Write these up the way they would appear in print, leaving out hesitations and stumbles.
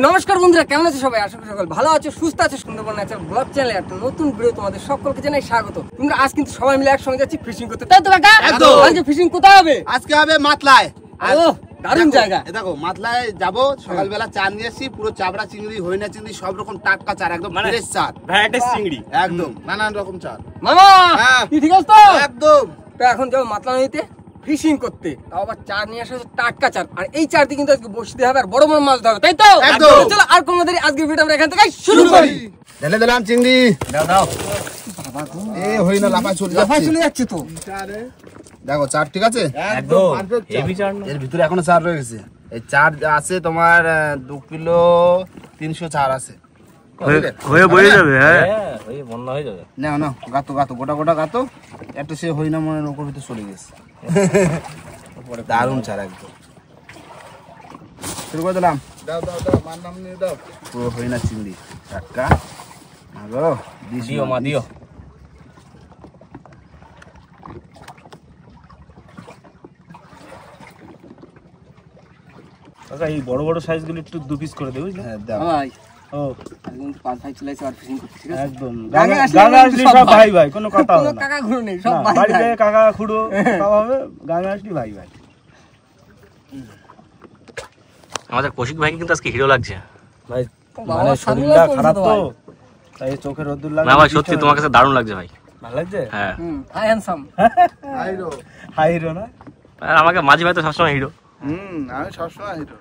নমস্কার বন্ধুরা, কেমন আছে সবাই? আশা করি সকল ভালো আছে, সুস্থ আছে। সুন্দরবন ন্যাচারাল ব্লগ চ্যানেলে একটা নতুন ভিডিও তোমাদের সকলকে জানাই স্বাগত। তোমরা আজ কিন্তু সবাই মিলে একসঙ্গে যাচ্ছি ফিশিং করতে, তাই তো কাকা? আজকে ফিশিং কোথায় হবে? আজকে হবে মাতলায়। দারুণ জায়গা। দেখো মাতলায় যাবো, সকালবেলা চার নিয়ে আসি, পুরো চাবড়া চিংড়ি, হইনা চিংড়ি, সব রকম টাটকা চার, একদম ফ্রেশ চার, ভ্যারাইটিস চিংড়ি, একদম নানান রকম চার। মামা কি ঠিক আছে তো? একদম। তো এখন যাবো মাতলা নদীতে ফিশিং করতে, তাও আবার চার নিয়ে আসা হচ্ছে টাটকা চার। আর এই চার দিয়ে কিন্তু আজকে বসতে হবে আর বড় বড় মাছ ধরবে, তাই তো? চলো আর কোনো দেরি, আজকের ভিডিও আমরা এখান থেকে শুরু করি। ঢেলে দিলাম চিংড়ি, দাও দাও। এ হইনা লাফায় চলে যাচ্ছে তো। দেখো চার ঠিক আছে, একদম হেভি চার না, এর ভিতরে এখনো চার রয়ে গেছে। এই চার আছে তোমার 2 কিলো 300 চার আছে, হয়ে বয়ে যাবে। হ্যাঁ হয়ে বন্যা হয়ে যাবে। না না, গাতো গাতো, গোটা গোটা গাতো। একটা সে হইনা মনে নৌকোর ভিতরে চলে গেছে। দারুণ চার একদম। শুরু করে দিলাম, দাও দাও দাও, মার নাম নিয়ে দাও। পুরো হইনা চিংড়ি টাটকা। আগো দিও মা দিও। আচ্ছা, এই বড় বড় সাইজ গুলো একটু 2 পিস করে দে, বুঝলি? হ্যাঁ দাও। ভাই ও একদম পাঁচ ভাই চলে আসে আর ফিশিং করতে, ঠিক আছে? একদম গাঙ্গা আসলি সব ভাই ভাই, কোনো কথা হবে না। কাকা ঘুরো নেই, সব ভাই বাড়িতে কাকা খুড়ো সব হবে, গাঙ্গা আসলি ভাই ভাই। আমাদের কৌশিক ভাইকে কিন্তু আজকে হিরো লাগছে ভাই, মানে শরীরটা খারাপ তো, তাই চোখে রোদ্দুর লাগে না ভাই। সত্যি তোমার কাছে দারুণ লাগছে ভাই। ভালো লাগছে? হ্যাঁ, হাই হ্যান্ডসাম, হাই হিরো না? আর আমাকে মাঝি ভাই তো সবসময় হিরো। আমি সবসময় হিরো।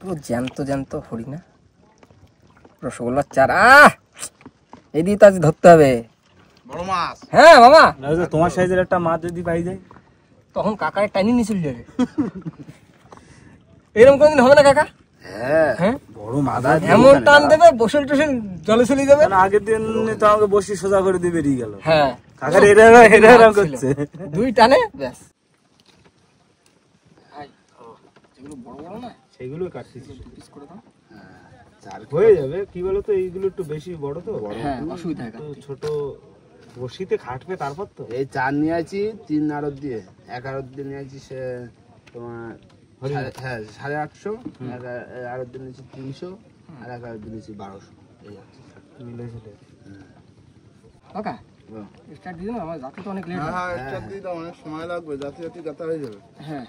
পুরো জ্যান্ত জ্যান্ত হরিণা, রসগোল্লার চারা। এই দিয়ে তো আজ ধরতে হবে বড় মাছ। হ্যাঁ মামা, তোমার সাইজের একটা মাছ যদি পাই যায় তখন কাকার টাইনি নিয়ে চলে যাবে। এরকম কোনদিন হবে না কাকা? হ্যাঁ হ্যাঁ, বড় মাছ এমন টান দেবে বসল টসল জলে চলে যাবে। আগের দিন তো আমাকে বসি সোজা করে দিয়ে বেরিয়ে গেল। হ্যাঁ, কাকার এরা করছে, 2 টানে ব্যাস। যেগুলো বড় বড় না সেগুলো কাটতেছি, 2 পিস করে দাও। হয়ে যাবে। কি বলতো, এইগুলো একটু বেশি বড় তো, হ্যাঁ অসুবিধা হয়। তো ছোট বসিতে খাটবে তারপর তো। এই চার নিয়ে আছি 3 আড়ত দিয়ে, 1 আড়ত দিয়ে নিয়ে আছি সে তোমার 850, আড়ত দিয়ে নিয়েছি 300, আর 1 আড়ত দিয়ে নিয়েছি 1200। এই আছে মিলে ঝুলে। কাকা স্টার্ট দিও না, আমার যাতে তো অনেক লেট হয়। হ্যাঁ স্টার্ট দিয়ে দাও, অনেক সময় লাগবে, যাতে গাতা হয়ে যাবে। হ্যাঁ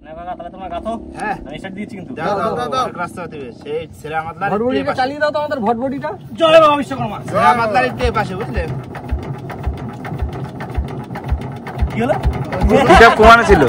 না কাকা, তাহলে তোমরা গাতো। হ্যাঁ আমি স্টার্ট দিয়েছি কিন্তু। দাও দাও দাও দাও, রাস্তা দিবে সেই ছেলে আমাদের ভটভটিটা চালিয়ে দাও তো, আমাদের ভটভটিটা। চলে বাবা বিশ্বকর্মা। ছেলে আমাদের একটু পাশে, বুঝলে? কি হলো? হিসাব কমানো ছিল।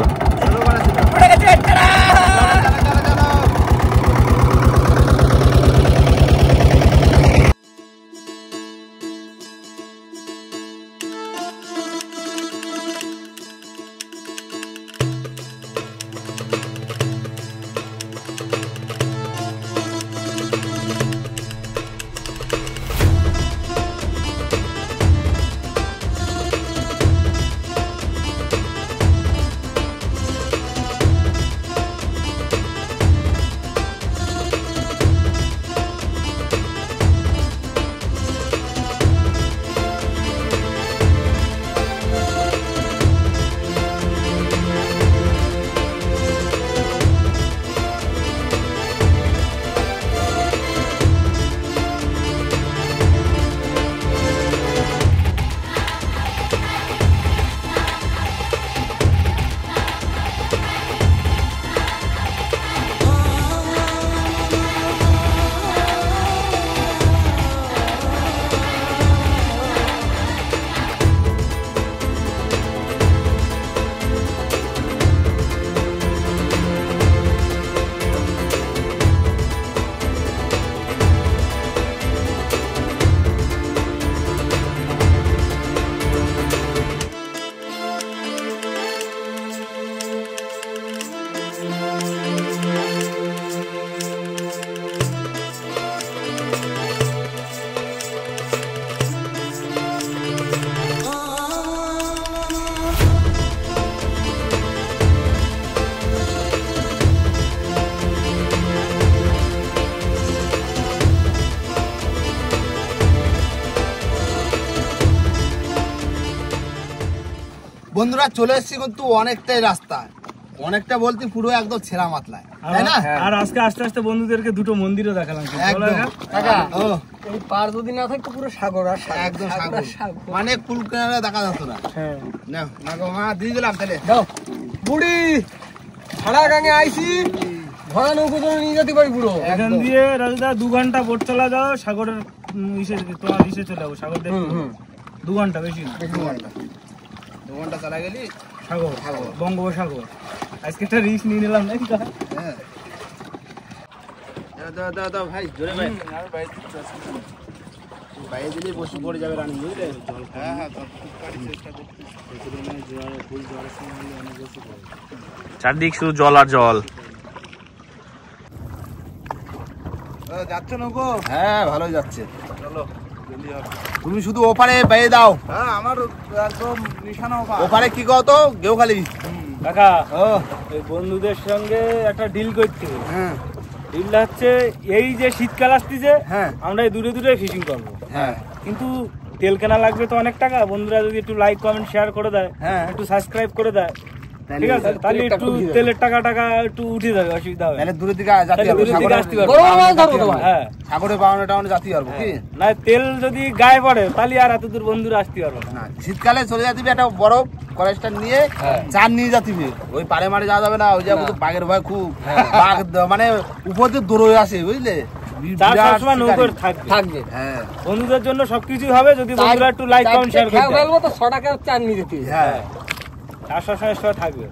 বন্ধুরা চলে এসেছি কিন্তু অনেকটাই রাস্তা, অনেকটা বলতে পুরো একদম ছেঁড়া মাতলায়, তাই না? আর আজকে আস্তে আস্তে বন্ধুদেরকে দুটো মন্দিরও দেখালাম। কাকা এই পার যদি না থাকতো পুরো সাগর আর সাগর, একদম সাগর আর সাগর, সাগর। মানে কুল কিনারে দেখা যেত না। হ্যাঁ নাও নাগো মা দিয়ে দিলাম তাহলে। দাও বুড়ি ছাড়া গাঙে আইছি, ভরা নৌকো তো নিয়ে যেতে পারি পুরো। এখান দিয়ে রাজুদা 2 ঘন্টা বোট চালা যাও, সাগরের তোমার ইসে চলে যাবো, সাগর দেখতে 2 ঘন্টা বেশি না। 2 ঘন্টা চালা গেলি সাগর, বঙ্গোপসাগর। আজকে একটা রিস্ক নিয়ে নিলাম নাকি কাকা? হ্যাঁ দাও দাও দাও ভাই, জোরে ভাই। বাইরে দিলে বসে পড়ে যাবে রানী, বুঝলে? হ্যাঁ হ্যাঁ চেষ্টা করতেছি। চারদিক শুধু জল আর জল। যাচ্ছ নৌকো? হ্যাঁ ভালোই যাচ্ছে। চলো তুমি শুধু ওপারে বাইরে দাও। হ্যাঁ আমার একদম নিশানা ওপারে। কি কও তো গেও খালি কাকা এই বন্ধুদের সঙ্গে একটা ডিল করতে হবে। হ্যাঁ ডিলটা হচ্ছে এই যে শীতকাল আসতেছে, হ্যাঁ আমরা এই দূরে দূরে ফিশিং করবো, হ্যাঁ কিন্তু তেল কেনা লাগবে তো অনেক টাকা। বন্ধুরা যদি একটু লাইক কমেন্ট শেয়ার করে দেয়, হ্যাঁ একটু সাবস্ক্রাইব করে দেয়, ঠিক আছে, তাহলে একটু তেলের টাকা একটু উঠে যাবে, অসুবিধা হবে। তাহলে দূরের দিকে যাতে তাহলে দূরের দিকে আসতে পারবো। বড় মাছ ধরবো তোমার। হ্যাঁ সাগরে পাওনা টাউনে যাতে পারবো কি না, তেল যদি গায়ে পড়ে তাহলে আর এত দূর বন্ধুরা আসতে পারবো না। না, শীতকালে চলে যাতিবি একটা বড় কলেজটা নিয়ে চার নিয়ে যাতিবি, ওই পারে মারে যাওয়া যাবে না, ওই যে বাঘের ভয় খুব, বাঘ মানে উপর দিয়ে দৌড়ে আসে, বুঝলে? তার বিরাট সবসময় নৌকো শিকারি। থাকবে। হ্যাঁ বন্ধুদের জন্য সবকিছু হবে যদি বন্ধুরা একটু লাইক কমেন্ট শেয়ার করে দেয়। ফেলবো তো 100 টাকা চার নিয়ে যেতে হবে। হ্যাঁ তার সবসময় থাকবে।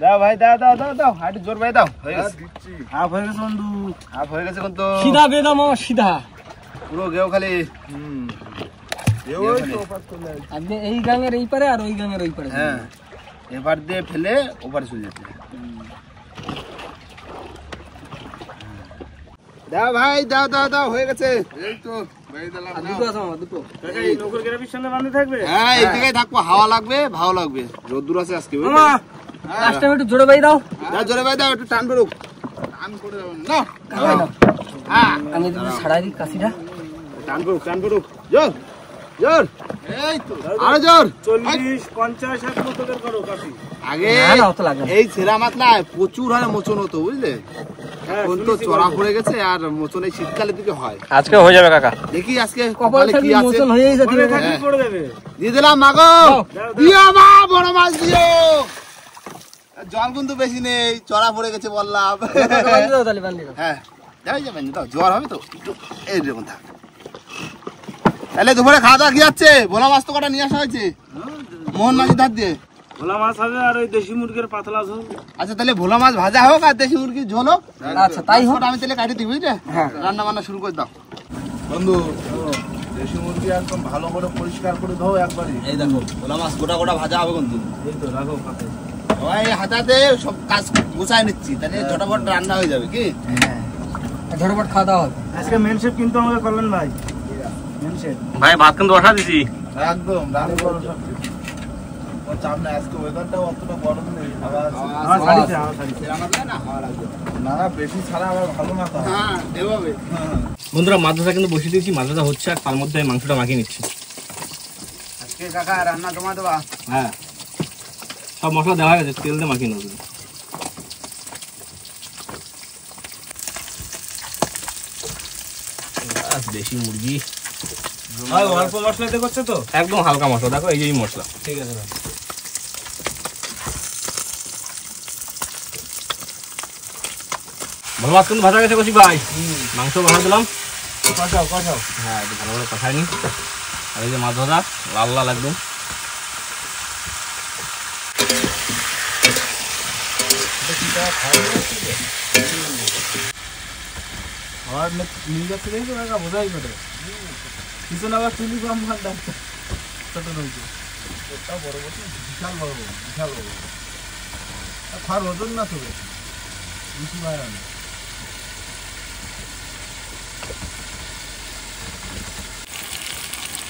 দাও ভাই, দাও দাও দাও দাও, হাঁটু জোর ভাই দাও। হয়ে গেছে, হাফ হয়ে গেছে বন্ধু, হাফ হয়ে গেছে কিন্তু সিধা বেদা মামা সিধা। পুরো গেও খালি। আপনি এই গাঙের এই পারে আর ওই গাঙের ওই পারে। হ্যাঁ এবার দিয়ে ফেলে ওপারে চলে যেতে। দাও ভাই, দাও দাও দাও, হয়ে গেছে। এই তো ভাই দিলাম। আর দুটো আছে মামা, দুটো। কাকা এই নৌকোর গ্রাফির সঙ্গে বাঁধে থাকবে। হ্যাঁ এই জায়গায় থাকবো, হাওয়া লাগবে, ভালো লাগবে, রোদ্দুর আছে আজকে, বুঝলে? মামা লাস্ট টাইম একটু জোরে বাই দাও। দাও জোরে ভাই দাও, একটু টান করুক, টান করে দাও না। হ্যাঁ আমি যদি ছাড়াই দিই কাশিটা। টান করুক, টান করুক, জোর জোর, এই তো আরো জোর। 40 50 60 মতকের করো কাশি। আগে না, না, অত লাগে না। এই ছেঁড়া মাতলায় প্রচুর হারে মোচন হতো, বুঝলে? এখন তো চড়া পড়ে গেছে, আর মোচন এই শীতকালের দিকে হয়। আজকে হয়ে যাবে কাকা। দেখি আজকে কপাল কপালে কি থাকলে আছে। মোচন হয়েই যেতে পরে হবে। থাকলে পড়ে যাবে। দিয়ে দিলাম মাগো, দিও মা, বড় মাছ দিও। জল কিন্তু বেশি নেই, চড়া পড়ে গেছে বললাম। বান্ধি দাও তাহলে, বান্ধি দাও। হ্যাঁ যাই যাবেন তো, জ্বর হবে তো এই দেখুন থাক। তাহলে দুপুরে খাওয়া দাওয়া কি যাচ্ছে? ভোলা মাছ তো কটা নিয়ে আসা হয়েছে মোহন মাঝি ধার দিয়ে। ভোলা মাছ হবে আর ওই দেশি মুরগির পাতলা ঝোল। আচ্ছা তাহলে ভোলা মাছ ভাজা হোক আর দেশি মুরগির ঝোল হোক। আচ্ছা তাই হোক। মাছটা আমি তাহলে কাটি দিই, বুঝলে? হ্যাঁ। রান্না বান্না শুরু করে দাও। বন্ধু দেশি মুরগি একদম ভালো করে পরিষ্কার করে দাও একবারই। এই দেখো ভোলা মাছ গোটা গোটা ভাজা হবে কিন্তু। এই তো রাখো পাতে। ওই হাতাতে সব কাজ গুছাই নিচ্ছি, তাহলে ঝটাপট রান্না হয়ে যাবে কি? ঝটপট খাওয়া দাওয়া হবে। আজকে মেন শেফ কিন্তু আমাকে করলেন ভাই, মেন শেফ। ভাই ভাত কিন্তু বসা দিছি। একদম রান্না করো সব কিছু। ও চাপ না, আজকে ওয়েদারটাও অতটা গরম নেই, হাওয়া আছে। আমার ছাড়িছে, আমার ছাড়িছে। সেরা মাছ না হাওয়া লাগবে। না বেশি ছাড়া আবার ভালো না তো। হ্যাঁ এভাবে। বন্ধুরা মাছ ভাজা কিন্তু বসিয়ে দিয়েছি, মাছ ভাজা হচ্ছে আর তার মধ্যে আমি মাংসটা মাখিয়ে নিচ্ছি। আজকে কাকা রান্না জমা দেবা? হ্যাঁ সব মশলা দেওয়া হয়ে গেছে, তেল দিয়ে মাখিয়ে নেবো। দেশি মুরগি ভাই অল্প মশলাতে করছে তো? একদম হালকা মশলা, দেখো এই যে এই মশলা। ঠিক আছে ভাই। ভালো মাছ কিন্তু ভাজা গেছে কষি ভাই। মাংস বানা দিলাম, কষাও কষাও। হ্যাঁ একটু ভালো করে কষাই নি। আর এই যে মাছ ভাজা লাল লাল একদম। আমার নিয়ে যাচ্ছে দেখি তো বোঝাই করে। পিছনে আবার চুলি কম ভাত ডাকছে ছোট নৌকো। বিশাল বড়, বিশাল বড়। খাওয়ার ওজন না তবে বেশি বাইরে না।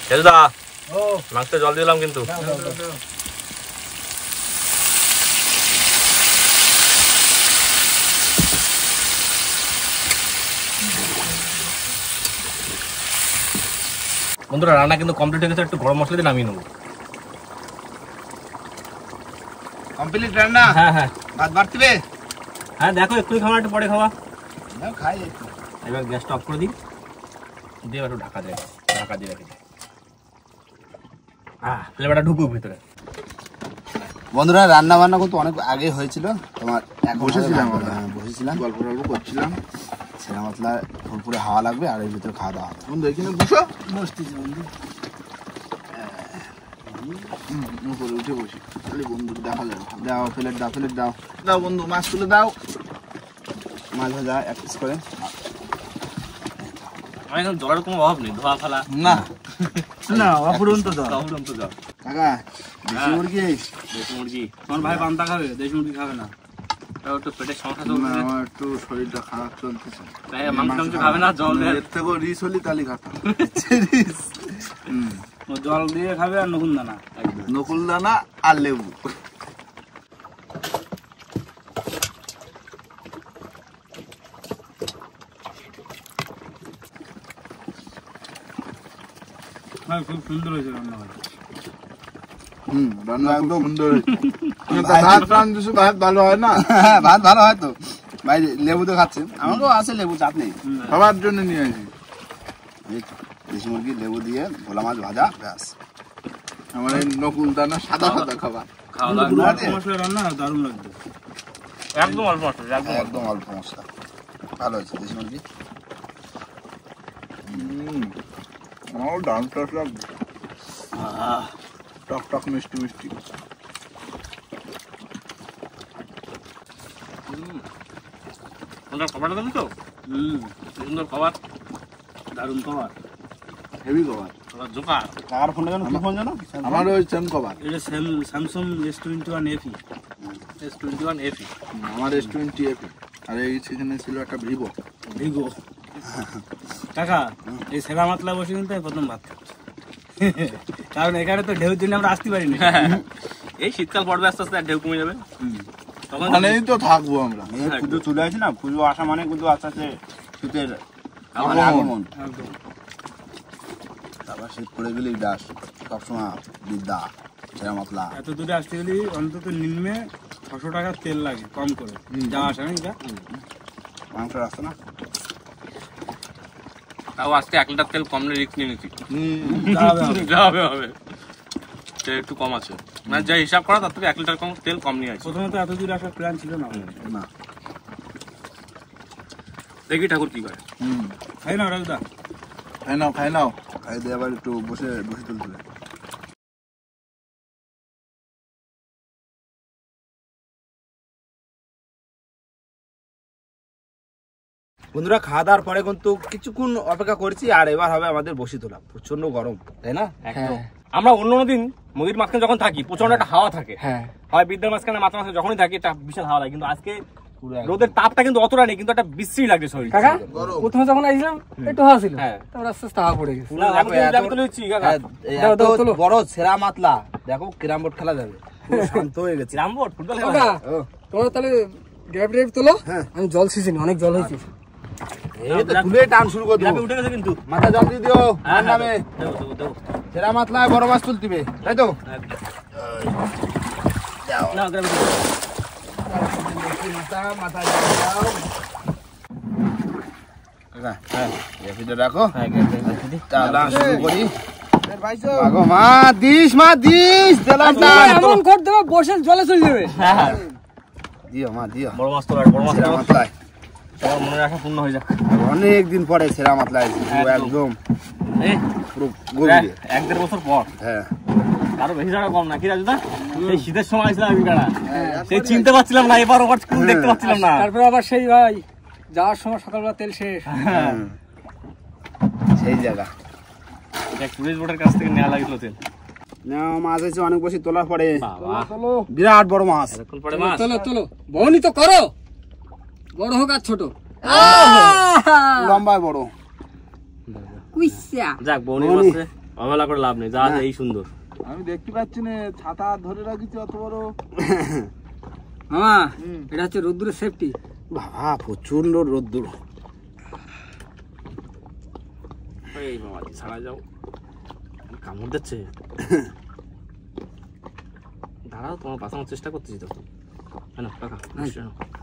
খেলদা ও মাংসে জল দিলাম কিন্তু। দাও দাও দাও। বন্ধুরা রান্না কিন্তু কমপ্লিট হয়ে গেছে, একটু গরম মশলা দিয়ে নামিয়ে নেবো। কমপ্লিট রান্না? হ্যাঁ হ্যাঁ ভাত বাড়তিবে? হ্যাঁ দেখো এক্ষুনি খাওয়া, একটু পরে খাওয়া। খাই একটু। এবার গ্যাসটা অফ করে দিই, দিয়ে একটু ঢাকা দিয়ে রেখে দিই। ফ্লেভারটা ঢুকুক ভিতরে। বন্ধুরা রান্না বান্না কিন্তু অনেক আগে হয়েছিল, তোমার বসেছিলাম বসেছিলাম, গল্প টল্প করছিলাম। ছেড়া মতলা ফুরফুরে হাওয়া লাগবে আর এর ভিতরে খাওয়া দাওয়া হবে। বন্ধু এখানে বসো, বসতেছি বন্ধু। উপরে উঠে বসি, তাহলে বন্ধুকে দেখা যাবে। দাও প্লেট দাও, প্লেট দাও, দাও বন্ধু, মাছ তুলে দাও। মাছ ভাজা এক পিস করে। আমার এখন জলের কোনো অভাব নেই, ধোয়া ফেলা না না অপুরন্ত দাও। অফুরন্ত জল। কাকা দেশি মুরগি? দেশি মুরগি। তোমার ভাই পান্তা খাবে, দেশি মুরগি খাবে না। তাও একটু পেটের সমস্যা না, চলছে, আমার একটু শরীরটা খারাপ চলতেছে। তাই মাংস টাংস খাবে না, জল দেয়। এর থেকেও রিস হলি তালি খাতাম। ও জল দিয়ে খাবে আর নকুন দানা। নকুল দানা আর লেবু। ভাই খুব সুন্দর হয়েছে রান্না ভাই। রান্না একদম সুন্দর হয়েছে। ভাত রান্ধছে, ভাত ভালো হয় না? হ্যাঁ ভাত ভালো হয় তো ভাই, লেবু তো খাচ্ছে, আমারও আছে লেবু, চাপ নেই। সবার জন্য নিয়ে আসি। এই তো, দেশি মুরগি লেবু দিয়ে ভোলা মাছ ভাজা, ব্যাস। আমার এই নকুল দানা সাদা সাদা খাবার। খাওয়া কিন্তু দাওয়া অল্প মশলা রান্না দারুণ লাগবে। একদম অল্প মশলা, একদম অল্প। একদম অল্প মশলা, ভালো হয়েছে দেশি মুরগি। আমারও ডান টক লাগবে, টক টক মিষ্টি মিষ্টি। সুন্দর খাবারটা দেবে তো, সুন্দর খাবার, দারুণ খাবার। হেভি খাবার। খাবার জোকার। কার ফোনটা জানো, কি ফোন জানো? আমারও ওই সেম খাবার। এটা Samsung S21 FE। S21 FE। আমার S20 FE, আর এই সেখানে ছিল একটা ভিভো। ভিগো। কাকা এই সেরা মাতলা বসে কিন্তু আমি প্রথম ভাত খাচ্ছি। কারণ এখানে তো ঢেউর জন্য আমরা আসতে পারিনি। এই শীতকাল পড়বে আস্তে আস্তে, আর ঢেউ কমে যাবে তখন। মানেই তো থাকবো আমরা। পুজো চলে আসে না, পুজো আসা মানে কিন্তু আস্তে আস্তে শীতের আগমন। আগমন। একদম। তারপর শীত পড়ে গেলেই ডাস, সবসময় বিদ্যা, ছেড়া মশলা। এত দূরে আসতে গেলে অন্তত নিম্নে 600 টাকার তেল লাগে কম করে যাওয়া আসা না এটা। মাংস রাস্তা না, তাও আজকে 1 লিটার তেল কম রিস্ক নিয়ে নিচ্ছি। হবে তেল একটু কম আছে, মানে যা হিসাব করা তার থেকে 1 লিটার কম তেল কম নিয়ে আসছে। প্রথমে তো এত দূরে আসার প্ল্যান ছিল না। না দেখি ঠাকুর কি করে। খাই না রাজদা। খাই নাও, খাই নাও। খাই দিয়ে আবার একটু বসে বসে তুলতে। বন্ধুরা খাওয়া দাওয়ার পরে কিন্তু কিছুক্ষণ অপেক্ষা করছি, আর এবার হবে আমাদের বসি তোলা। প্রচন্ড গরম, তাই না? একদম। আমরা অন্য দিন নদীর মাঝখানে যখন থাকি প্রচন্ড একটা হাওয়া থাকে, হ্যাঁ হয় বিদ্যার মাঝখানে মাথা মাঝখানে যখনই থাকি একটা বিশাল হাওয়া লাগে, কিন্তু আজকে রোদের তাপটা কিন্তু অতটা নেই, কিন্তু একটা বিশ্রী লাগছে শরীর। কাকা প্রথমে যখন আসলাম একটু হাওয়া ছিল, হ্যাঁ। তারপর আস্তে আস্তে হাওয়া পড়ে গেছে। আমি তো লিখছি কাকা, দাও, দাও, তোলো। বড় ছেড়া মাতলা, দেখো ক্যারাম বোর্ড খেলা যাবে, পুরো শান্ত হয়ে গেছে। রামবোর্ড ফুটবল কাকা তোমরা তাহলে গ্র্যাব ড্রাইভ তোলো, আমি জল সিজিনি, অনেক জল হয়েছে। এই তো তুলে টান শুরু করে দিও, উঠে গেছে কিন্তু। মাথা জল দিয়ে দিও, হ্যাঁ, নামে দেও। ছেড়া মাতলা বড় মাছ তুলতিবে, তাই তো? না গ্রামে মাথা মাথা দাও কাকা, হ্যাঁ এই ভিডিও রাখো, তাহলে শুরু করি। আগো মা দিস দিলাম না, এমন কর দেবে বসে জলে চলে যাবে। দিও মা দিও। বড় মাছ তো বড় মাছ ছেড়া মাতলায় তোমার মনের আশা পূর্ণ হয়ে যাক। অনেক দিন পরে ছেড়া মাতলায় একদম এই পুরো গভীরে। 1-1.5 বছর পর, হ্যাঁ আরো বেশি টাকা কম না কি রাজুদা? এই শীতের সময় আসলাম আমি কাড়া, সেই চিনতে পারছিলাম না, এবার ওভার স্কুল দেখতে পাচ্ছিলাম না। তারপরে আবার সেই ভাই যাওয়ার সময় সকালবেলা তেল শেষ। সেই জায়গা এক টুরিস্ট বোটের কাছ থেকে নেওয়া লাগছিল তেল। না মাছ আছে অনেক বেশি তোলার পরে, বাবা বিরাট বড় মাছ, এতক্ষণ পরে মাছ। তোলো তোলো, বহনি তো করো, বড় হোক আর ছোট। লম্বায় বড়। যাক বৌনি মাছে অবহেলা করে লাভ নেই, যা আছে এই সুন্দর। আমি দেখতে পাচ্ছি না, ছাতা ধরে রাখিছি অত বড়। মামা এটা হচ্ছে রোদ্দুরের সেফটি। বাবা প্রচন্ড রোদ্দুর। এই বাবা ছাড়া যাও। কামড় দিচ্ছে। দাঁড়াও, তোমার বাঁচানোর চেষ্টা করতেছি তো। না কাকা,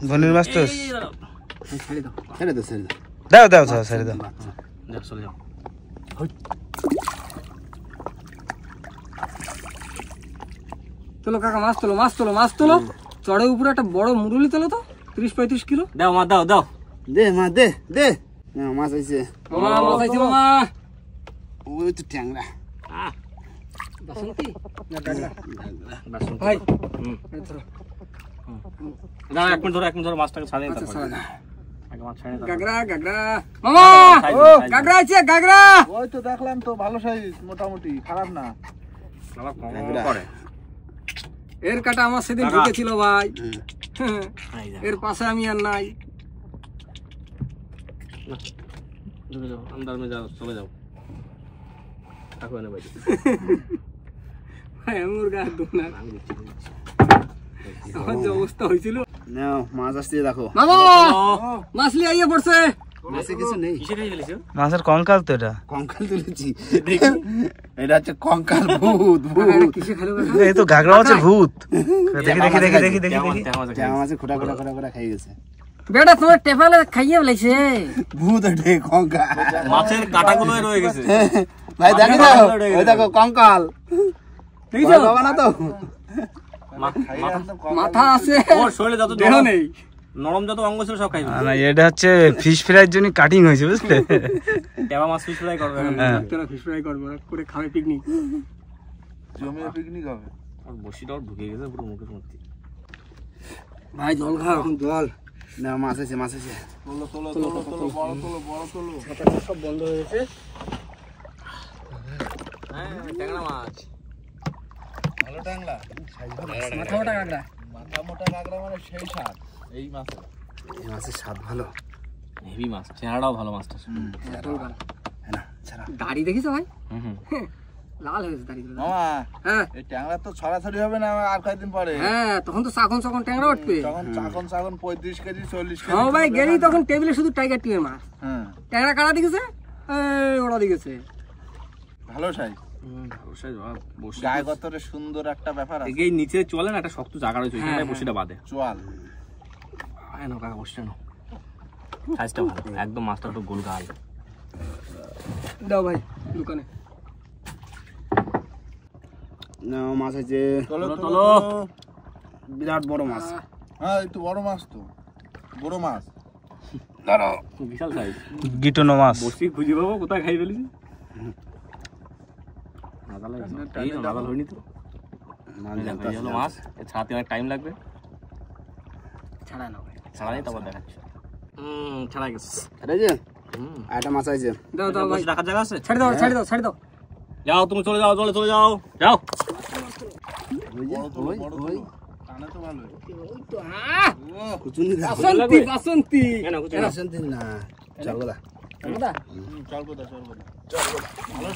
ধনির মাছ তো ছেড়ে দাও। ছেড়ে দে ছেড়ে দে। দাও দাও ছেড়ে দাও। যাও চলে যাও। তোলো কাকা, মাছ তোলো, মাছ তোলো, মাছ তোলো। চড়ের উপরে একটা বড় মুরুলি তোলো তো, 30-35 কিলো। দাও মা, দাও দাও। দে মা দে দে। না মাছ আইছে। মামা মাছ আইছে মামা। ওই তো ট্যাংরা। বাসন্তী না গাগরা? বাসন্তী। ভাই হুম। ধরো। দাও, এক মিনিট ধরো, মাছটাকে ছাড়িয়ে আচ্ছা, তারপর। ছাড়া দাও। আগে মাছ ছাড়িয়ে দাও। গাগরা গাগরা মামা, সাইজ, ও সাইজ। গাগরা আছে, গাগরা। ওই তো দেখলাম তো, ভালো সাইজ, মোটামুটি খারাপ না। আবার কম করে। এর কাটা আমার সেদিন কাকা। ঢুকেছিল ভাই। এই দেখো। এর পাশে আমি আর নাই। ঢুকে যাও, আন্দার মে যাও, চলে যাও। থাকো এনে বাইরে। ভাই আমার গায়ে দোষ না। আমি দিচ্ছি, আমি দিচ্ছি। আমার যে অবস্থা হয়েছিল। নাও মাছ আসছে দেখো। মামা মাছলি আইয়ে পড়ছে। মাছে কিছু নেই। কিসে খেয়ে গেলিস? মাছের কঙ্কাল তো এটা। কঙ্কাল তুলেছি। এটা হচ্ছে কঙ্কাল, ভূত ভূত। কিসে খেলো কাকা? এই তো গাগরা মাছের ভূত। দেখি দেখি দেখি দেখি দেখি দেখি। ট্যাংরা মাছে খোটা খোটা খোটা খোটা খাই গেছে। বেটা তোমার টেপালে খাইয়ে বলেছে। ভূত ওঠে কঙ্কাল। মাছের কাঁটাগুলো রয়ে গেছে। ভাই দেখি দাও, ওই দেখো কঙ্কাল। দেখেছো? বাবা না তো। মাথা আছে, ওর শরীরে যত দেহ নেই। নরম যত অঙ্গ ছিল সব খাইবে। না এটা হচ্ছে ফিশ ফ্রাইয়ের জন্য কাটিং হয়েছে বুঝলে। টেবা মাছ ফিশ ফ্রাই করবে। হ্যাঁ। তোরা ফিশ ফ্রাই করবো করে খাবে পিকনিক। জমিয়ে পিকনিক হবে। আর বসিটাও ঢুকে গেছে পুরো মুখের মধ্যে। ভাই জল খাও এখন, জল। না মাছ আছে মাছ আছে। তোলো তোলো তোলো তোলো, বড় তোলো বড় তোলো। সব বন্ধ হয়ে গেছে। হ্যাঁ, ট্যাংরা মাছ। ভালো ট্যাংরা। মাথা মোটা কাঁকড়া। মাথা মোটা কাঁকড়া মানে সেই স্বাদ এই মাছে। এই মাছের স্বাদ ভালো। হেভি মাছ, চেহারাটাও ভালো মাছটা। না ছাড়া। দাড়ি দেখিছো ভাই? হুম। লাল হয়েছে দাড়িগুলো। মামা হ্যাঁ এই ট্যাংরা তো ছড়াছড়ি হবে না আর কয়েকদিন পরে। হ্যাঁ, তখন তো চাকন চাকন ট্যাংরা উঠবে। তখন চাকন 35 কেজি 40 কেজি। হ্যাঁ ভাই, গেলেই তখন টেবিলে শুধু টাইগার টিমের মাছ। হ্যাঁ ট্যাংরা কাটা দিকেছে, ওরা দিকেছে। ভালো সাইজ। গায়ে গতরে সুন্দর একটা ব্যাপার আছে। এই নিচে চলে না, একটা শক্ত জায়গা রয়েছে, ওইখানে বসিটা বাঁধে। চোয়াল। আয় না কাকা, বসছে না। সাইজটা ভালো, একদম মাছটা একটু গোল গাল। দাও ভাই দোকানে। না মাছ আছে তোলো তোলো, তোলো। বিরাট বড় মাছ। হ্যাঁ একটু বড় মাছ তো, বড় মাছ। ধরো। বিশাল সাইজ। গিটোনো মাছ। বসি খুঁজে পাবো কোথায় খাই ফেলেছি। নাগাল হয়নি তো। মাছ এই জানতে হলো মাছ, এর ছাড়াতে অনেক টাইম লাগবে। ছাড়া না ভাই। ছাড়াই তারপর দেখাচ্ছি। ছাড়া গেছে। আছে। আর একটা মাছ আছে। দাও দাও ভাই, বসে রাখার জায়গা আছে? ছেড়ে দাও ছেড়ে দাও ছেড়ে দাও। যাও তুমি, চলে যাও, জলে চলে যাও, যাও। বড় তোলো বড় তোলো। টানে তো ভালো। কুচুনি দাও। বাসন্তী বাসন্তী। কেন কুচি? শান্তি না। চল গলা। দাদা চল কোথা চল কোথা।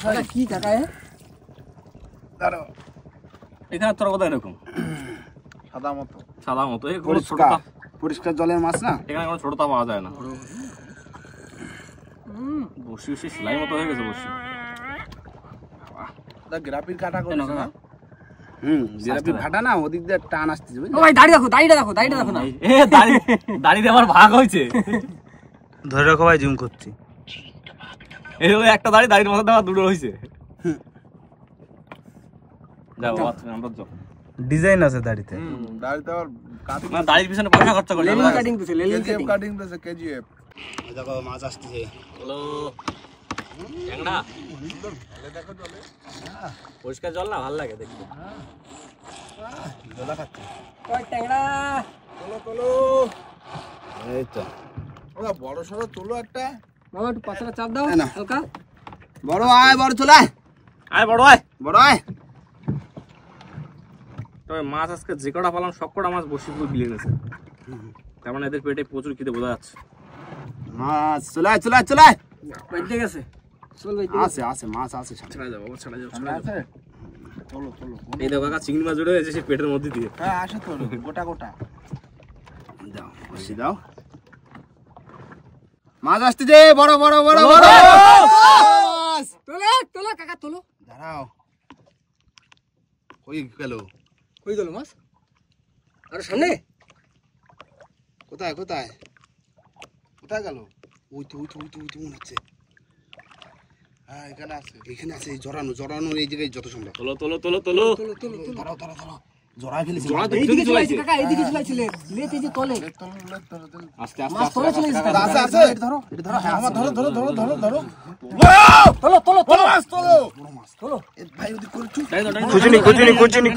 দাদা কি কাকা এ? ধরো। এখানে তোর কথা এরকম সাদা মতো। সাদা মতো, এই কোনো ছোট পরিষ্কার পরিষ্কার জলের মাছ না। এখানে কোনো ছোটটা পাওয়া যায় না। বসি বসি সেলাই মতো হয়ে গেছে বসি। দা গ্রাফির কাটা করছ না। জিরাপি ফাটা না, ওদিক দিয়ে টান আসতেছে ও বুঝলি? ভাই দাড়ি দেখো, দাড়িটা দেখো, দাড়িটা দেখো না। এ দাড়ি আমার ভাগ হয়েছে। ধরে রাখো ভাই, জুম করছি। এই হলো একটা দাড়ি, দাড়ির মাথা দেওয়া দুটো হয়েছে। যাও আমরা যাও। ডিজাইন আছে দাড়িতে। দাড়িতে আবার কাটিং। না, দাড়ির পিছনে পয়সা খরচা করলে লেলিন কাটিং দিছে, লেলিন কেজিএফ কাটিং। কাটিং দিছে কেজিএফ। দেখো মাছ আসতেছে। হ্যালো ট্যাংরা। পরিষ্কার জল না, ভালো লাগে দেখতে। জলা খাচ্ছে। ওই ট্যাংরা। তোলো তোলো। এই তো। ওরা বড় সরো তোলো একটা। বাবা একটু পাছাটা চাপ দাও এই নাও। হালকা। বড় আয়, বড় চলে। আয় বড় আয়। বড় আয়। তবে মাছ আজকে যে কটা পালাম সব কটা মাছ বসি পুরো গিলে গেছে। তার মানে এদের পেটে প্রচুর খিদে বোঝা যাচ্ছে। মাছ চলে আয়, চলে আয়, চলে আয়। বাইতে গেছে। চল বাইতে আছে আছে মাছ আছে সামনে। ছাড়া যাও, ছাড়া যাও, ঠান্ডা আছে। তোলো তোলো। এই দেখো কাকা, চিংড়ি মাছ জড়ে হয়েছে সেই পেটের মধ্যে দিয়ে। হ্যাঁ আসে তোলো গোটা গোটা। দাও বসি দাও। মাছ আসতেছে, বড় বড় বড় বড় মাছ। তোলো তোলো কাকা তোলো। দাঁড়াও কই গেল কই গেল মাছ? আরে সামনে। কোথায় কোথায় কোথায় গেল? ওই তো মনে হচ্ছে। হ্যাঁ এখানে আছে এই জড়ানো এই জায়গায় যত সম্ভব। তোলো ধরো জড়া ফেলেছে। এইদিকে চলে আইছে কাকা, এইদিকে চলে আইছে লেতে যে তলে। আস্তে মাছ তলে চলে আইছে কাকা। আছে এটা ধরো হ্যাঁ আমার ধরো তোলো মাছ তোলো তোলো। এ ভাই ওদিক করে চুপ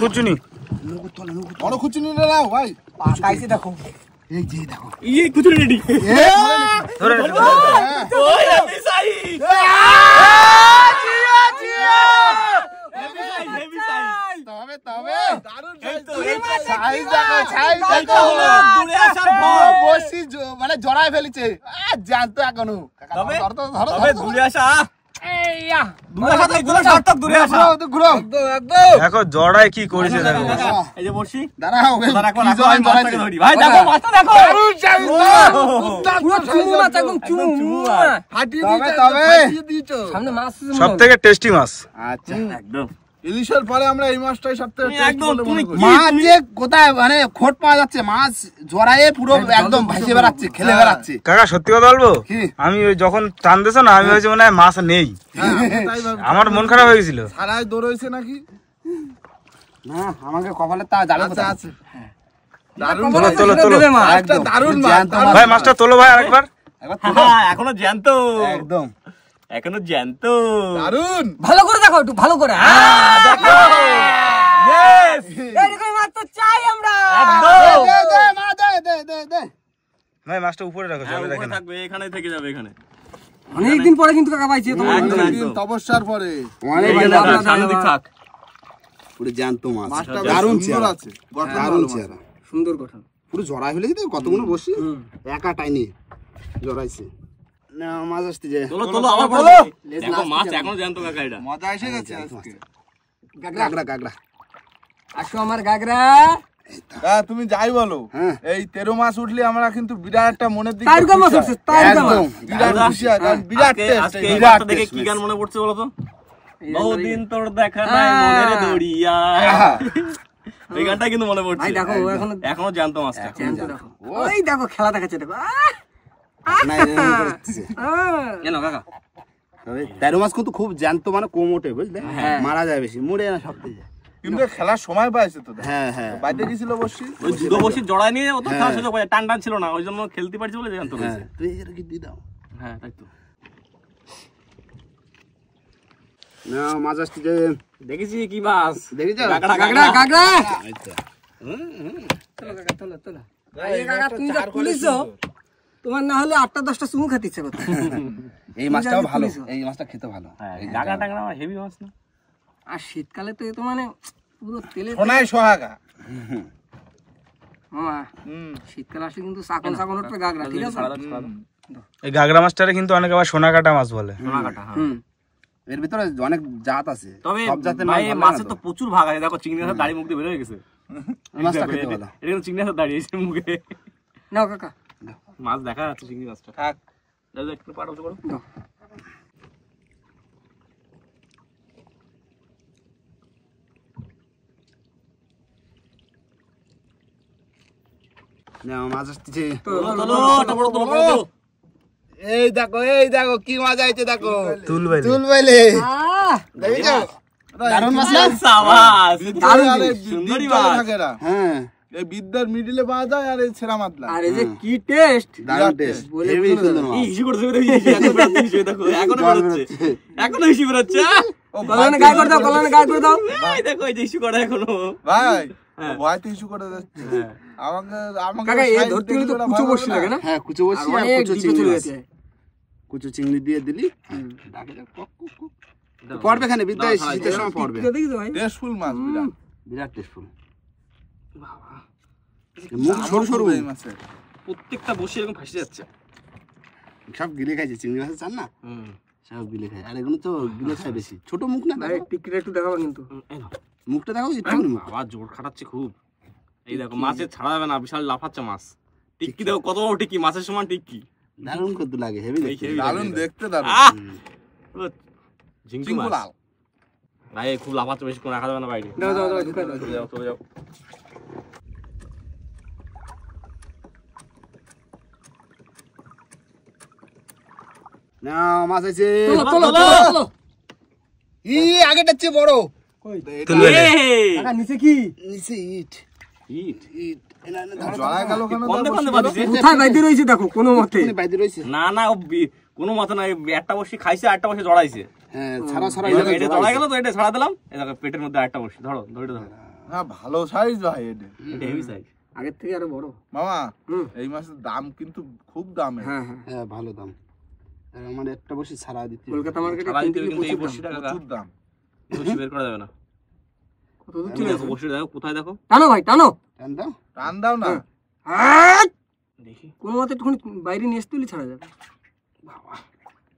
খুচুনি নৌকো তোলো বড় খুচুনি নাও ভাই। পাকাইছে দেখো। এই যে দেখো ইয়ে কুচুরি রেডি ধরে ওই আমি সাই হেভি সাই তবে দারুণ সাইজ সাইজ দেখো দূরে আসার ভয় বসি মানে জড়ায় ফেলেছে জানতো এখনো তবে ধরো দূরে আসা দূরে আসা ঘুরো দেখো জড়ায় কি করেছে দেখো। এই যে বসি দাঁড়াও ভাই দেখো মাছটা দেখো পুরো চুমু মাছ একদম চুমু। তবে সামনে মাছ আছে সব থেকে টেস্টি মাছ। আচ্ছা একদম ইলিশের পরে আমরা এই মাছটাই সবথেকে তুমি টেস্টি একদম বলে তুমি মনে করি। মাছ যে কোথায় মানে খোট পাওয়া যাচ্ছে মাছ জড়ায়ে পুরো একদম ভাসে বেড়াচ্ছে খেলে বেড়াচ্ছে। কাকা সত্যি কথা বলবো, কি? আমি ওই যখন টান দিয়েছো না আমি হয়েছে মনে হয় মাছ নেই, হ্যাঁ, আমি তাই ভাবছি। আমার মন খারাপ হয়ে গেছিল। সারায় দৌড়ইছে নাকি? না আমাকে কপালে তা জালে আচ্ছা আছে তোলো একটা দারুণ মাছ ভাই, মাছটা তোলো ভাই আরেকবার। এখনো জ্যান্ত একদম এখনো জ্যান্ত দারুণ ভালো করে দেখো, একটু ভালো করে। এরকম মাছ তো চাই আমরা। দে ভাই মাছটা উপরে রাখো, জলে রাখে না। থাকবে এখানে থেকে যাবে এখানে অনেকদিন পরে কিন্তু কাকা পাইছি তোমার। একদম, দিন তপস্যার পরে সামনের দিক থাক পুরো জ্যান্ত মাছ মাছটা দারুণ সুন্দর চেহারা আছে গঠন দারুণ ভালো চেহারা সুন্দর গঠন। পুরো জড়াই ফেলেছি তো কতগুলো বসি একা টাইনি জড়াইছে না মাছ আসতে যায় তোলো আবার বলো দেখো মাছ এখনো জ্যান্ত কাকা এটা মজা এসে গেছে আজকে। গাগরা আসো আমার গাগরা। হ্যাঁ, তুমি যাই বলো হ্যাঁ। এই 13 মাস উঠলে আমরা কিন্তু বিরাট একটা মনের দিকে তারকা মাছ উঠছে, তারকা মাছ। একদম বিরাট খুশি হয় কারণ বিরাট আজকে টেস্ট আজকে এই মাছটা দেখে কি গান মনে পড়ছে বলো তো? বহুদিন তোর দেখা নাই মনের দড়িয়া, এই গানটা কিন্তু মনে পড়ছে। ভাই দেখো ও এখনো জ্যান্ত মাছটা জ্যান্ত দেখো। ওই দেখো খেলা দেখাচ্ছে দেখো। না এরকম করছে। কেন কাকা? তবে 13 মাস কিন্তু খুব জ্যান্ত মানে কম ওঠে বুঝলে মারা যায় বেশি মরে না সব থেকে কিন্তু খেলার সময় পাইছে তো হ্যাঁ বাইরে গেছিল বসি ওই দুটো বসি জড়ায় নিয়ে ও তো খেলার সুযোগ পায়, টান টান ছিল না ওই জন্য খেলতে পারছি বলে জ্যান্ত হয়েছে। তুই এটা কি দিয়ে দাও হ্যাঁ তাই তো না মাছ আসতে যে দেখেছি কি মাছ দেখেছ কাকড়া গাগরা গাগরা। আচ্ছা চলো কাকা তোলো তোলো। এই কাকা তুমি যা পুলিশো তোমার না হলে 8টা-10টা চুমু খেতে ইচ্ছা করতে। এই মাছটাও ভালো এই মাছটা খেতে ভালো হ্যাঁ কাকড়া টাকড়া হেভি মাছ না? আর শীতকালে তো এ তো মানে পুরো তেলে সোনায় সোহাগা মামা। শীতকালে আসলে কিন্তু চাকন উঠবে গাগরা, ঠিক আছে? এই গাগরা মাছটারে কিন্তু অনেক আবার সোনা কাটা মাছ বলে। সোনা কাটা, হ্যাঁ। হুম। এর ভিতরে অনেক জাত আছে তবে সব জাতের ভাই মাছ মাছের তো প্রচুর ভাগ আছে, দেখো চিংড়ি মাছের দাড়ি মুখ দিয়ে বের হয়ে গেছে। এই মাছটা খেতে ভালো এটা কিন্তু চিংড়ি মাছের দাড়ি এসে মুখে নাও কাকা। মাছ দেখা যাচ্ছে চিংড়ি মাছটা। থাক দাদা একটু পাঠাও তো করো। না মাছ আসতেছে তোলো তোলো তোলো। এই দেখো কি মাছ আইছে দেখো তুল ভাই তুল বাইলে আহ দেখেছো দারুণ মাছ না সাবাস আরে সুন্দরী বিদ্যালয়ে মাছ। থাকে এরা। হ্যাঁ এই বিদ্যার মিডিলে পাওয়া যায় আর এই ছেঁড়া মাতলা আরে যে কি টেস্ট। দারুণ টেস্ট হেভি সুন্দর মাছ এই হিসু করছে দেখো এখন বেরোচ্ছে হিসু দেখো এখনো বেরোচ্ছে এখনো হিসু বেরোচ্ছে কলানে গায়ে করে দাও, কলানে গায়ে করে দাও। এই দেখো এই যে হিসু করে এখনো ভাই হ্যাঁ। ভয়তে ইস্যু করে যাচ্ছে আমাকে আমাকে কাকা এই side ধরতে থেকে গেলে তো ওরা কুচো ভয় বসি করে লাগে না? না? হ্যাঁ কুচো বসি আর অনেক কুচো ডিপে চিংড়ি চলে মাছ গেছে। কুচো চিংড়ি দিয়ে দিলি ডাকে ডাক কক কক কক পড়বে এখানে বিদ্যায় শীতের সময় পড়বে টিপকে দেখিছো ভাই? টেস্টফুল মাছ বিরাট বিরাট টেস্টফুল মুখ সরু সরু এই মাছের প্রত্যেকটা বসে এরকম ফাঁসে যাচ্ছে। সব গিলে খাইছে চিংড়ি মাছের চান না সব গিলে খায় আর এগুলো তো গিলে খায় বেশি ছোট মুখ না ভাই টিকিটা একটু দেখাবো কিন্তু। এই নাও। মুখটা দেখো একটু মুখ আবার জোর খাটাচ্ছে খুব। এই দেখো মাছের ছাড়া যাবে না, বিশাল লাফাচ্ছে মাছ। টিক্কি দেখো কত বড় টিক্কি, মাছের সমান টিক্কি। দারুণ করতে লাগে হেভি এই দেখতে হেভি দারুণ দেখতে দারুণ আহ! পুরো ঝিঙ্কু চিঙ্কু মাছ। লাল ভাই খুব লাফাচ্ছে, বেশি করে রাখা যাবে না বাইরে। দাও দাও দাও ঢুকাই দাও। চলে যাও, চলে যাও। না মাছ আছে। তোলো তোলো তোলো। ই আগেটার চেয়ে বড়। কাকা নিচে কি? নিচে ইট। ইট। ইট। এনা না ধরো। জড়ায় গেল কেন? কন্দে কন্দে বাঁধিছে। কোথায় বাইতে রয়েছে দেখো কোনো মতে। বাইরে রয়েছে। না না, কোনো মতে না, একটা বসি খাইছে, আরেকটা বসি জড়াইছে। হ্যাঁ ছাড়া ছাড়া এই দেখো, এটা জড়াই গেল তো, এটা ছাড়া দিলাম। এই দেখো পেটের মধ্যে আরেকটা বসি, ধরো ধরে ধরো। হ্যাঁ ভালো সাইজ ভাই এটা। এটা হেভি সাইজ। আগের থেকে আরো বড়। মামা হুম। এই মাছের দাম কিন্তু খুব দাম। হ্যাঁ হ্যাঁ। হ্যাঁ ভালো দাম। আমার একটা বসে ছাড়া দিতে। কলকাতা মার্কেটে ছাড়া দিতে কিনতে কিন্তু এই প্রচুর দাম। বসিটা কাকা, প্রচুর দাম। এই বসি বের করা যাবে না। কত দূর এই চলে দেখো গেছে? বসিটা দেখো কোথায়, দেখো। টানো ভাই টানো। টান দাও। টান দাও না। হাট! দেখি। কোনো মতে একটুখানি বাইরে নিয়ে আসতে হলে ছাড়া যাবে।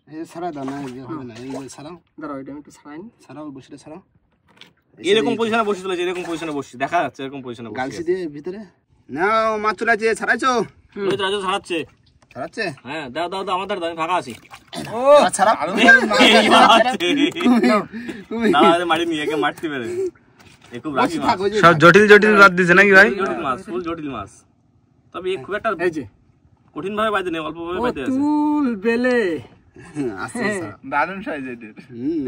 এই ছাড়া দাও না, এই হবে না। এই ছাড়াও। দাঁড়াও এটা আমি একটু ছাড়াই নি। ছাড়াও বসিটা ছাড়াও। এরকম পজিশনে বসে চলেছে, এরকম পজিশনে বসছি, দেখা যাচ্ছে এরকম পজিশনে বসে। গালসি দিয়ে ভিতরে। নাও মাছ চলে আছে, ছাড়াইছো? ওই তো রাজু ছাড়াচ্ছে। ছাড়াচ্ছে? হ্যাঁ দাও দাও দাও, আমাদের দাও, আমি ফাঁকা আছি। ছাড়া। তুমি দাঁড়া, মারি নিয়ে একে মারতে পেরে। এ খুব রাগি মাছ। থাক ওই যে সব জটিল জটিল বাদ দিছে নাকি ভাই? জটিল মাছ, ফুল জটিল মাছ। তবে এ খুব একটা এই যে কঠিন ভাবে বাইতে নেই, অল্প ভাবে ও বাইতে আছে। তুল বেলে। আস্তে আস্তে। দারুণ সাইজ এটা।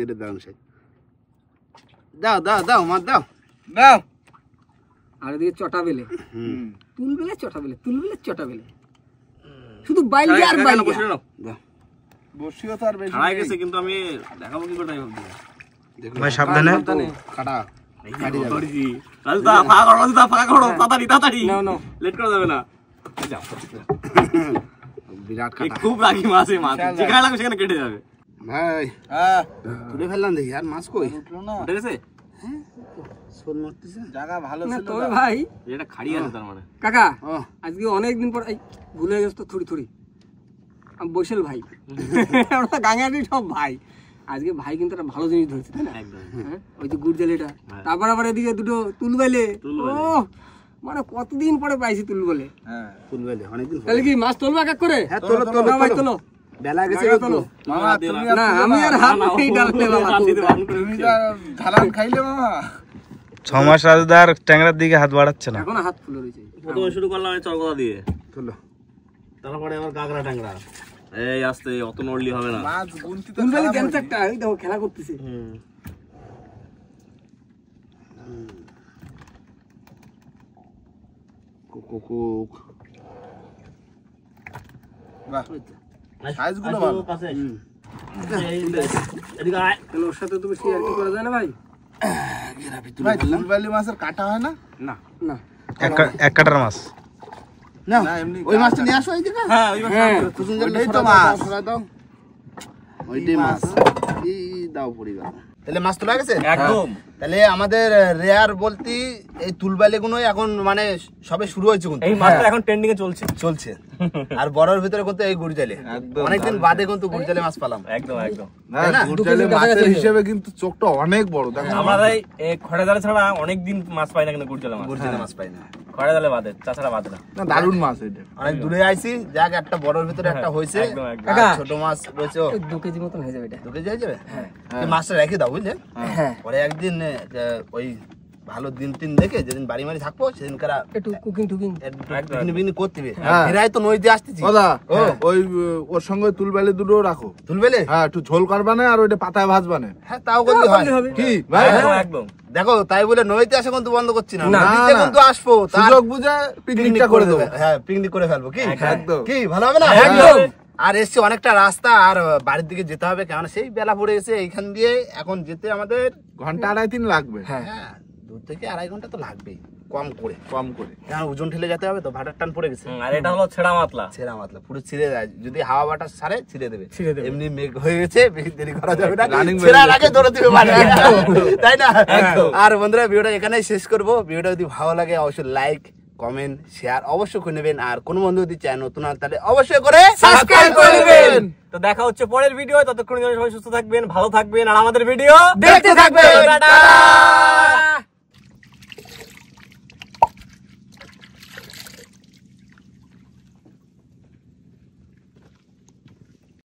এটা দারুণ সাইজ। দাও দাও দাও মাছ দাও। নাও। আর এদিকে চটা বেলে। হুম। তুল বেলে চটা বেলে, তুল বেলে চটা বেলে। শুধু বাইলে আর বাইলে। বসে নাও। দাও। বসিও তো আর বেশি ছাড়াই নেই। গেছে কিন্তু আমি দেখাবো কি করে তাই ভাবছি। দেখো ভাই সাবধানে। কাটা। রাজু দা ফাঁকা করো, রাজু দা ফাঁকা করো, তাড়াতাড়ি তাড়াতাড়ি। নাও নাও। লেট করা যাবে না। যাও। বিরাট এ কাটা। খুব রাগি মাছ, এই মাছ যেখানে লাগবে সেখানে কেটে যাবে। ভাই হ্যাঁ। তুলে ফেললাম দেখি আর মাছ কই? উঠলো না। উঠে গেছে? শোল মারতেছে। জায়গা ভালো না ছিল তবে না। ভাই এটা খাড়ি আছে তার মানে। কাকা ও আজকে অনেকদিন পর এই ভুলে গেছ তো থুড়ি থুড়ি। আমি বৈশাল ভাই। আমরা গাঙ্গাটি সব ভাই। আজকে ভাই কিন্তু একটা ভালো জিনিস ধরেছে তাই না? একদম। হ্যাঁ, ওই যে গুড় জালিটা। তারপর আবার এদিকে দুটো তুল বেলে। ও মানে কতদিন পরে পাইছি তুল বলে। হ্যাঁ। ফুল বেলে অনেকদিন পর। তাহলে কি মাছ তুলবা এক এক করে? হ্যাঁ তোলো তোলো ভাই তোলো। বেলা গেছে জায়গা তো। তোলো। মামা তুমি আর না তুলো আমি আর হাত এই ডালতে বাবা। তুমি যা ঝালান খাইলে মামা। 6 মাস রাজুদার ট্যাংরার দিকে হাত বাড়াচ্ছে না। এখনো হাত ফুলে রয়েছে। প্রথমে শুরু করলাম আমি চরকদা দিয়ে, তোলো। তারপরে আবার কাঁকড়া ট্যাংরা। এই আস্তে, অত নড়লি হবে না। মাছ গুনতি তো তুল বেলে খারাপ গেমস হয়েছে। একটা এই দেখো খেলা করতেছে। হুম। কুকুক। বাহ, সাইজগুলো ভালো। কাছে আয়। এই দে, এদিকে আয়। তাহলে ওর সাথে তো শেয়ার কি করা যায় না ভাই? ভাই ফুলবালি মাছের কাটা হয় না? না না। এক কাটার মাছ। না না, এমনি ওই মাছটা নিয়ে আসো এইদিকে। হ্যাঁ, ওই হ্যাঁ ওইটাই তো মাছ। সরাই দাও। ওইটাই মাছ। এই দাও পড়ি গেল। তাহলে মাছ তোলা গেছে? একদম। তাহলে আমাদের রেয়ার বলতে এই তুলবালি গুলোই এখন মানে সবে শুরু হয়েছে কিন্তু এই মাছটা এখন ট্রেন্ডিং এ চলছে। চলছে। আর বড়র ভিতরে কিন্তু এই গুড়জালে একদম। অনেকদিন বাদে কিন্তু গুড়জালে মাছ পেলাম। একদম একদম। তাই না? গুড়জালে মাছের হিসেবে কিন্তু চোখটা অনেক বড়। দেখো আমরা এই খড়ে জালে ছাড়া অনেকদিন মাছ পাই না, কিন্তু গুড় জালে মাছ। গুড়জালে মাছ পাই না। খড়ে জালে বাদে, তাছাড়া বাদে না। না, দারুণ মাছ এটা। অনেক দূরে আইছি, যাক একটা বড়র ভিতরে একটা হয়েছে। একদম, একদম। আর কাকা। ছোট মাছ রয়েছে। 2 কেজি মতন হয়ে যাবে এটা। 2 কেজি হয়ে যাবে? এই মাছটা রেখে দাও বুঝলে? হ্যাঁ পরে একদিন ওই ভালো দিন তিন দেখে যেদিন বাড়ি মারি থাকবো সেদিন কারা একটু কুকিং টুকিং। পিকনিক করতে হবে। হ্যাঁ। ফেরাই তো নদীতে আসতেছি। দাদা ওই ওর সঙ্গে তুলবালি দুটো রাখো। তুলবেলে? হ্যাঁ, একটু ঝোল করবানে আর ওইটা পাতায় ভাজবানে। হ্যাঁ তাও করলে হয়। কি ভাই? একদম একদম। দেখো তাই বলে নদীতে আসা কিন্তু বন্ধ করছি না, না, নদীতে না। কিন্তু আসবো, তার সুযোগ বুঝে পিকনিকটা করে দেবো। হ্যাঁ পিকনিক করে ফেলবো। কি একদম। কি ভালো হবে না? একদম। আর এসছে অনেকটা রাস্তা, আর বাড়ির দিকে যেতে হবে, কেন সেই বেলা পড়ে গেছে। এইখান দিয়ে এখন যেতে আমাদের ঘন্টা 2.5-3 লাগবে। হ্যাঁ 2 থেকে 2.5 ঘন্টা তো লাগবেই কম করে। কম করে। কারণ ওজন ঠেলে যেতে হবে তো, ভাটার টান পড়ে গেছে। আর এটা হলো ছেড়া মাতলা। ছেড়া মাতলা পুরো ছিঁড়ে যায়, যদি হাওয়া বাতাস ছাড়ে ছিঁড়ে দেবে। ছিঁড়ে দেবে। এমনি মেঘ হয়ে গেছে, বেশি দেরি করা যাবে না, Running ছেড়ার বেরিয়ে আগে দৌড়ে দিবে বাড়ি। তাই না? একদম। আর বন্ধুরা ভিডিওটা এখানেই শেষ করবো। ভিডিওটা যদি ভালো লাগে অবশ্যই লাইক কমেন্ট শেয়ার অবশ্যই করে নেবেন। আর কোন বন্ধু যদি চায় নতুন হয় তাহলে অবশ্যই করে সাবস্ক্রাইব করে নেবেন। তো দেখা হচ্ছে পরের ভিডিও, ততক্ষণ সবাই সুস্থ থাকবেন, ভালো থাকবেন, আর আমাদের ভিডিও দেখতে থাকবেন। টাটা।